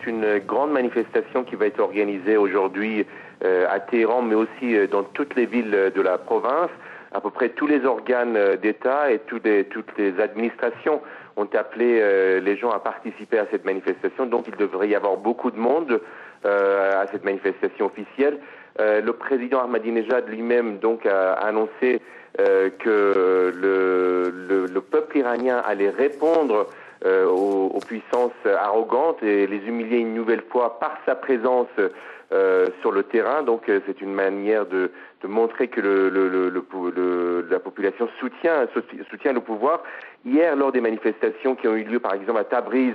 une grande manifestation qui va être organisée aujourd'hui à Téhéran, mais aussi dans toutes les villes de la province. À peu près tous les organes d'État et toutes les administrations ont appelé les gens à participer à cette manifestation. Donc il devrait y avoir beaucoup de monde à cette manifestation officielle. Le président Ahmadinejad lui-même donc a annoncé que le peuple iranien allait répondre aux puissances arrogantes et les humilier une nouvelle fois par sa présence sur le terrain. Donc c'est une manière de montrer que la population soutient le pouvoir. Hier, lors des manifestations qui ont eu lieu par exemple à Tabriz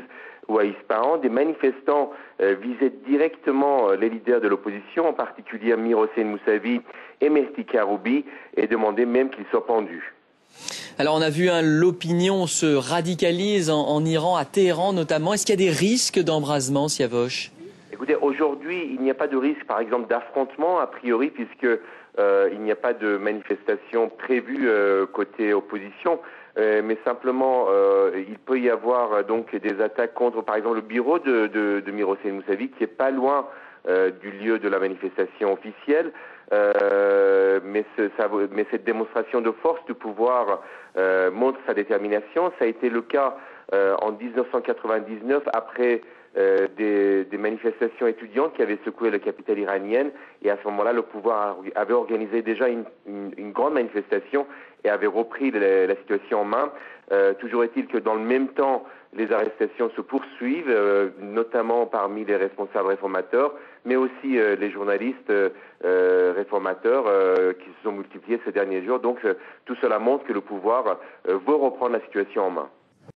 ou à Ispahan, des manifestants visaient directement les leaders de l'opposition, en particulier Amir Hossein Mousavi et Mehdi Karoubi, et demandaient même qu'ils soient pendus. Alors on a vu l'opinion se radicalise en Iran, à Téhéran notamment. Est-ce qu'il y a des risques d'embrasement, Siavosh? Écoutez, aujourd'hui, il n'y a pas de risque, par exemple, d'affrontement, a priori, puisque il n'y a pas de manifestation prévue côté opposition. Mais simplement, il peut y avoir donc des attaques contre, par exemple, le bureau de Amir Hossein Mousavi, qui est pas loin du lieu de la manifestation officielle. Mais cette démonstration de force du pouvoir montre sa détermination. Ça a été le cas en 1999 après des manifestations étudiantes qui avaient secoué la capitale iranienne, et à ce moment-là le pouvoir avait organisé déjà une grande manifestation et avait repris la situation en main. Toujours est-il que dans le même temps les arrestations se poursuivent, notamment parmi les responsables réformateurs, mais aussi les journalistes réformateurs qui se sont multipliés ces derniers jours. Donc tout cela montre que le pouvoir veut reprendre la situation en main.